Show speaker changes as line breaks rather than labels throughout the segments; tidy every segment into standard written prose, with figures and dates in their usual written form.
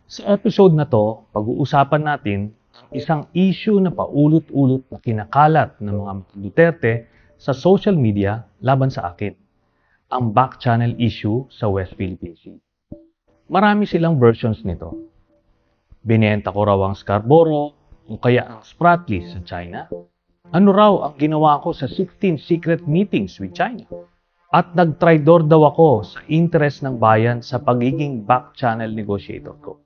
Sa episode na to, pag-uusapan natin ang isang issue na paulot-ulot na kinakalat ng mga Duterte sa social media laban sa akin. Ang back channel issue sa West Philippine Sea. Marami silang versions nito. Binenta ko raw ang Scarborough o kaya ang Spratly sa China. Ano raw ang ginawa ko sa 16 secret meetings with China? At nag-tridor daw ako sa interest ng bayan sa pagiging back channel negotiator ko.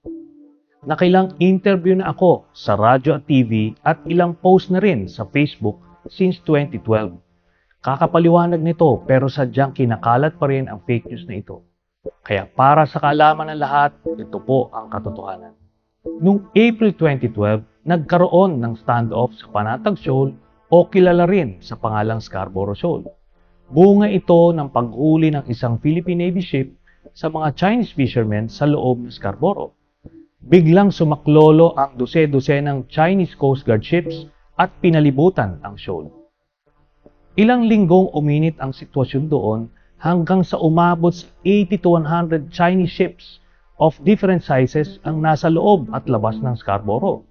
Nakilang interview na ako sa radyo at TV at ilang post na rin sa Facebook since 2012. Kakapaliwanag nito pero sadyang kinakalat pa rin ang fake news na ito. Kaya para sa kaalaman ng lahat, ito po ang katotohanan. Noong April 2012, nagkaroon ng standoff sa Panatag Shoal o kilala rin sa pangalang Scarborough Shoal. Bunga ito ng paghuli ng isang Philippine Navy ship sa mga Chinese fishermen sa loob ng Scarborough. Biglang sumaklolo ang dose-dosenang Chinese Coast Guard ships at pinalibutan ang shoal. Ilang linggong uminit ang sitwasyon doon hanggang sa umabot sa 80 to 100 Chinese ships of different sizes ang nasa loob at labas ng Scarborough.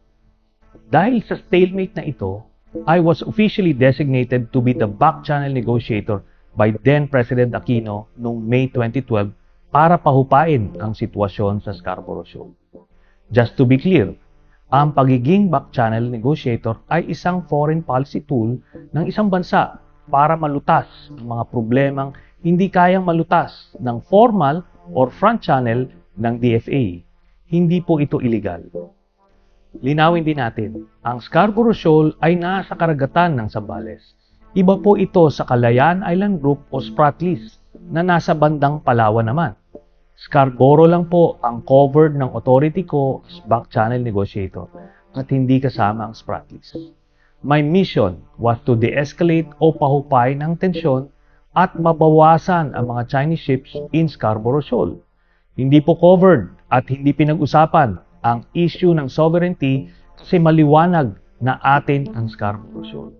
Dahil sa stalemate na ito, I was officially designated to be the back channel negotiator by then President Aquino noong May 2012 para pahupain ang sitwasyon sa Scarborough Shoal. Just to be clear, ang pagiging back channel negotiator ay isang foreign policy tool ng isang bansa para malutas ang mga problemang hindi kayang malutas ng formal or front channel ng DFA. Hindi po ito illegal. Linawin din natin, ang Scarborough Shoal ay nasa karagatan ng Zambales. Iba po ito sa Kalayaan Island Group o Spratlys na nasa bandang Palawan naman. Scarborough lang po ang covered ng authority ko as back channel negotiator at hindi kasama ang Spratlys. My mission was to de-escalate o pahupay ng tensyon at mabawasan ang mga Chinese ships in Scarborough Shoal. Hindi po covered at hindi pinag-usapan ang issue ng sovereignty kasi maliwanag na atin ang Scarborough Shoal.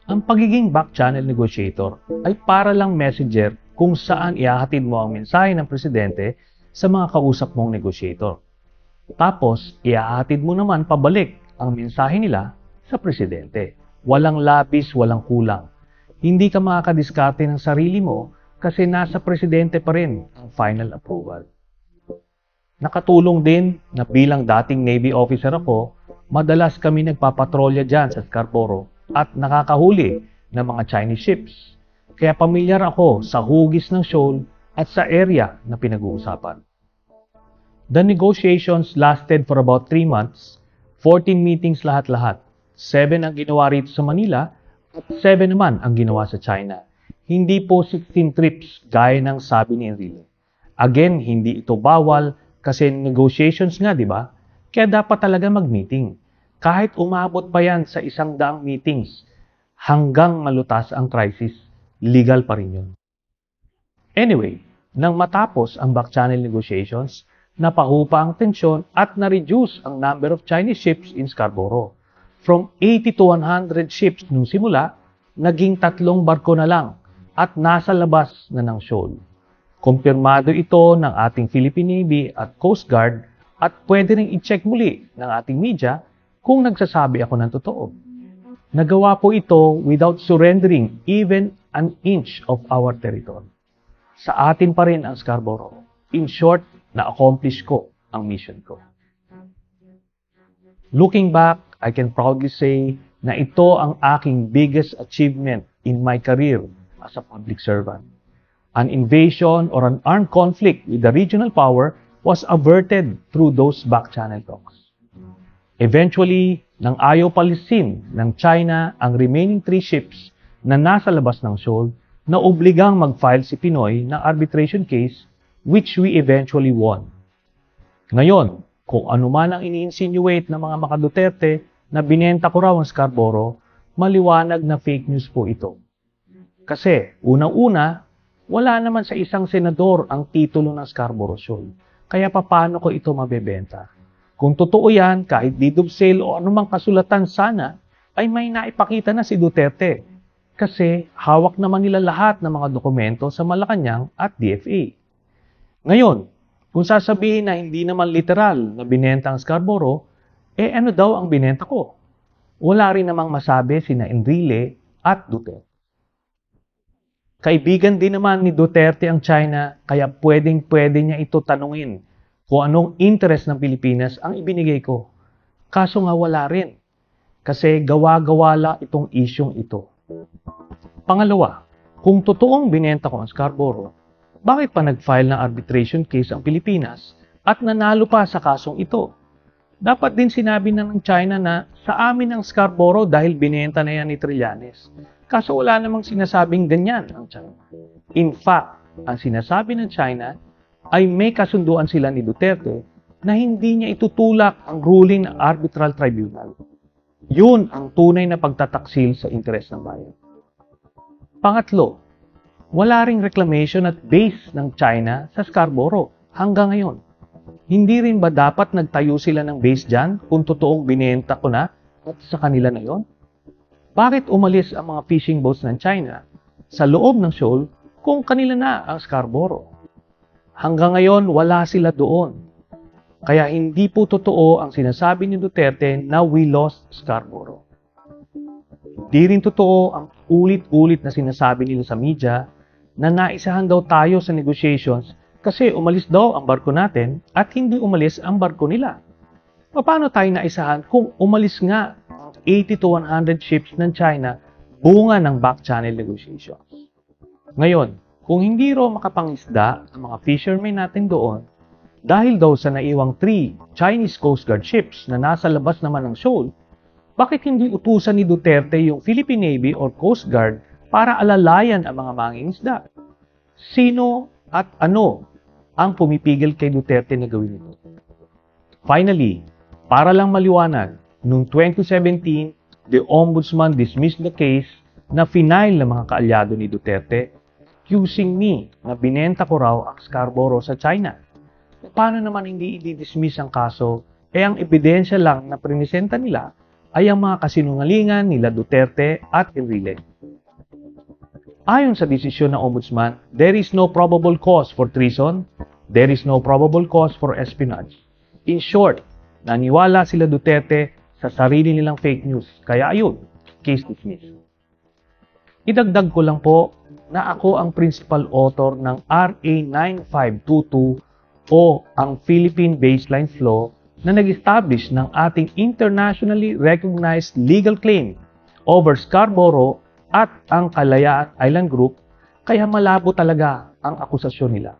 Ang pagiging back channel negotiator ay para lang messenger kung saan ihahatid mo ang mensahe ng presidente sa mga kausap mong negotiator. Tapos, ihahatid mo naman pabalik ang mensahe nila sa presidente. Walang labis, walang kulang. Hindi ka makakadiskarte ng sarili mo kasi nasa presidente pa rin ang final approval. Nakatulong din na bilang dating Navy officer ako, madalas kami nagpapatrolya dyan sa Scarborough at nakakahuli ng mga Chinese ships. Kaya pamilyar ako sa hugis ng shoal at sa area na pinag-uusapan. The negotiations lasted for about 3 months, 14 meetings lahat-lahat. 7 ang ginawa rito sa Manila at 7 naman ang ginawa sa China. Hindi po 16 trips gaya ng sabi ni Enrile. Again, hindi ito bawal kasi negotiations nga, di ba? Kaya dapat talaga mag-meeting. Kahit umabot pa yan sa 100 meetings, hanggang malutas ang crisis, legal pa rin yun. Anyway, nang matapos ang back channel negotiations, napahupa ang tensyon at na-reduce ang number of Chinese ships in Scarborough. From 80 to 100 ships nung simula, naging 3 barko na lang at nasa labas na ng shoal. Kumpirmado ito ng ating Philippine Navy at Coast Guard at pwede rin i-check muli ng ating media kung nagsasabi ako ng totoo. Nagawa po ito without surrendering even an inch of our territory. Sa atin pa rin ang Scarborough. In short, na-accomplish ko ang mission ko. Looking back, I can proudly say na ito ang aking biggest achievement in my career as a public servant. An invasion or an armed conflict with the regional power was averted through those back channel talks. Eventually, nang ayaw palisin ng China ang remaining 3 ships na nasa labas ng shoal, na obligang mag-file si Pinoy ng arbitration case which we eventually won. Ngayon, kung ano man ang ini-insinuate ng mga Duterte na binenta ko raw ang Scarborough, maliwanag na fake news po ito. Kasi, unang-una, wala naman sa isang senador ang titulo ng Scarborough Shoal. Kaya paano ko ito mabebenta? Kung totoo yan, kahit deed of sale o anumang kasulatan sana, ay may naipakita na si Duterte. Kasi hawak naman nila lahat ng mga dokumento sa Malacanang at DFA. Ngayon, Kung sasabihin na hindi naman literal na binenta ang Scarborough, ano daw ang binenta ko? Wala rin namang masabi sina Enrile at Duterte. Kaibigan din naman ni Duterte ang China, kaya pwedeng-pwede niya ito tanungin kung anong interest ng Pilipinas ang ibinigay ko. Kaso nga wala rin, kasi gawa-gawala itong isyong ito. Pangalawa, kung totoong binenta ko ang Scarborough, bakit pa nag-file ng arbitration case ang Pilipinas at nanalo pa sa kasong ito? Dapat din sinabi na ng China na sa amin ang Scarborough dahil binenta na yan ni Trillanes. Kaso wala namang sinasabing ganyan ang China. In fact, ang sinasabi ng China ay may kasunduan sila ni Duterte na hindi niya itutulak ang ruling ng arbitral tribunal. Yun ang tunay na pagtataksil sa interes ng bayan. Pangatlo, wala ring reclamation at base ng China sa Scarborough hanggang ngayon. Hindi rin ba dapat nagtayo sila ng base dyan kung totoong binenta ko na at sa kanila na yon? Bakit umalis ang mga fishing boats ng China sa loob ng shoal kung kanila na ang Scarborough? Hanggang ngayon, wala sila doon. Kaya hindi po totoo ang sinasabi ni Duterte na we lost Scarborough. Hindi rin totoo ang ulit-ulit na sinasabi nila sa media na naisahan daw tayo sa negotiations kasi umalis daw ang barko natin at hindi umalis ang barko nila. Paano tayo naisahan kung umalis nga 80 to 100 ships ng China bunga ng back channel negotiations? Ngayon, kung hindi raw makapangisda ang mga fishermen natin doon dahil daw sa naiwang 3 Chinese Coast Guard ships na nasa labas naman ng shoal, bakit hindi utusan ni Duterte yung Philippine Navy or Coast Guard para alalayan ang mga mangingisda? Sino at ano ang pumipigil kay Duterte na gawin ito? Finally, para lang maliwanag, noong 2017, the Ombudsman dismissed the case na final ng mga kaalyado ni Duterte, accusing me na binenta ko raw ang Scarborough sa China. Paano naman hindi i-dismiss ang kaso? Ang ebidensya lang na prinisenta nila ay ang mga kasinungalingan nila Duterte at Enrile. Ayon sa desisyon ng Ombudsman, there is no probable cause for treason, there is no probable cause for espionage. In short, naniwala sila Duterte sa sarili nilang fake news. Kaya ayun, case dismissed. Idagdag ko lang po na ako ang principal author ng RA 9522 o ang Philippine Baseline Law na nag-establish ng ating internationally recognized legal claim over Scarborough at ang Kalayaan Island Group, kaya malabo talaga ang akusasyon nila.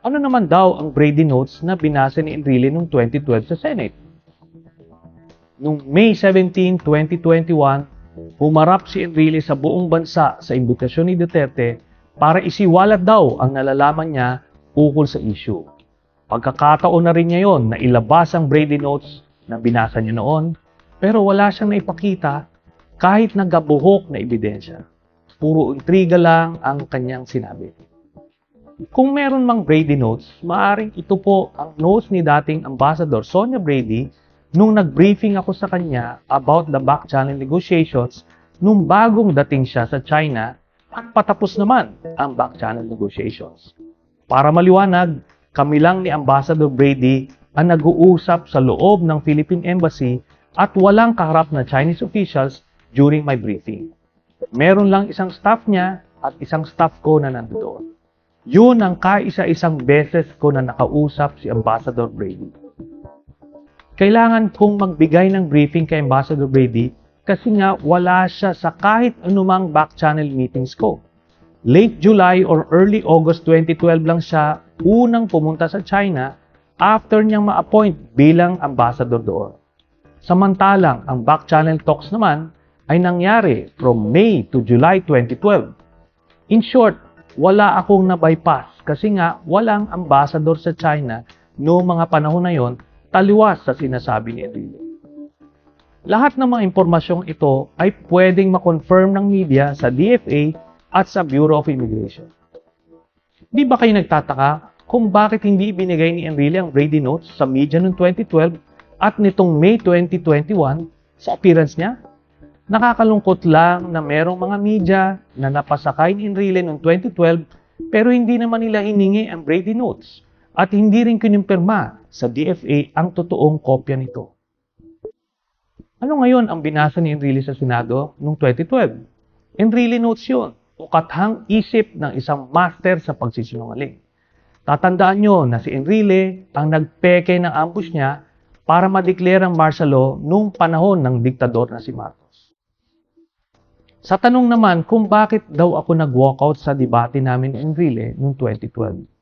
Ano naman daw ang Brady Notes na binasa ni Enrile noong 2012 sa Senate? Noong May 17, 2021, humarap si Enrile sa buong bansa sa imbitasyon ni Duterte para isiwalat daw ang nalalaman niya ukol sa issue. Pagkakataon na rin niya yon na ilabas ang Brady Notes na binasa niya noon, pero wala siyang naipakita kahit nagabuhok na ebidensya. Puro intriga lang ang kanyang sinabi. Kung meron mang Brady Notes, maaring ito po ang notes ni dating Ambassador Sonia Brady nung nag-briefing ako sa kanya about the back channel negotiations nung bagong dating siya sa China at patapos naman ang back channel negotiations. Para maliwanag, kami lang ni Ambassador Brady ang nag-uusap sa loob ng Philippine Embassy at walang kaharap na Chinese officials during my briefing. Meron lang isang staff niya at isang staff ko na nandoon. Yun ang kaisa-isang beses ko na nakausap si Ambassador Brady. Kailangan kong magbigay ng briefing kay Ambassador Brady kasi nga wala siya sa kahit anumang back channel meetings ko. Late July or early August 2012 lang siya unang pumunta sa China after niyang ma-appoint bilang ambassador doon. Samantalang ang back channel talks naman ay nangyari from May to July 2012. In short, wala akong na-bypass kasi nga walang ambassador sa China noong mga panahon na yon, taliwas sa sinasabi ni Enrile. Lahat ng mga impormasyong ito ay pwedeng ma-confirm ng media sa DFA at sa Bureau of Immigration. Di ba kayo nagtataka kung bakit hindi ibinigay ni Enrile ang Brady Notes sa media noong 2012 at nitong May 2021 sa appearance niya? Nakakalungkot lang na merong mga media na napasakay ni Enrile noong 2012 pero hindi naman nila hiningi ang Brady Notes at hindi rin kinimpirma sa DFA ang totoong kopya nito. Ano ngayon ang binasa ni Enrile sa Senado noong 2012? Enrile notes yun, o kathang isip ng isang master sa pagsisinungaling. Tatandaan nyo na si Enrile ang nagpeke ng ambush niya para madeklara ang martial law noong panahon ng diktador na si Marcos. Sa tanong naman kung bakit daw ako nag-walkout sa debate namin ni Enrile noong 2012.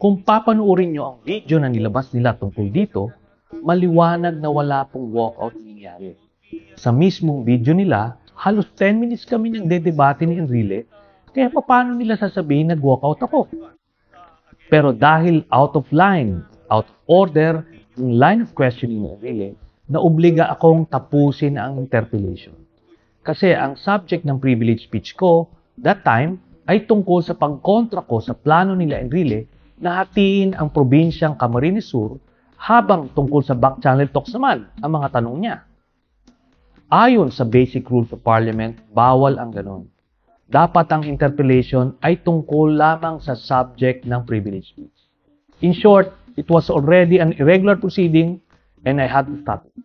Kung papanoorin nyo ang video na nilabas nila tungkol dito, maliwanag na wala pong walkout nangyari. Sa mismong video nila, halos 10 minutes kami nagdedebate ni Enrile, kaya paano nila sasabihin nag-walkout ako? Pero dahil out of line, out of order, yung line of questioning ni Enrile, naobliga akong tapusin ang interpellation. Kasi ang subject ng privilege speech ko, that time, ay tungkol sa pagkontra ko sa plano nila Enrile na hatiin ang probinsyang Camarines Sur habang tungkol sa back channel talks naman ang mga tanong niya. Ayon sa basic rules of parliament, bawal ang ganon. Dapat ang interpellation ay tungkol lamang sa subject ng privilege speech. In short, it was already an irregular proceeding and I had to stop it.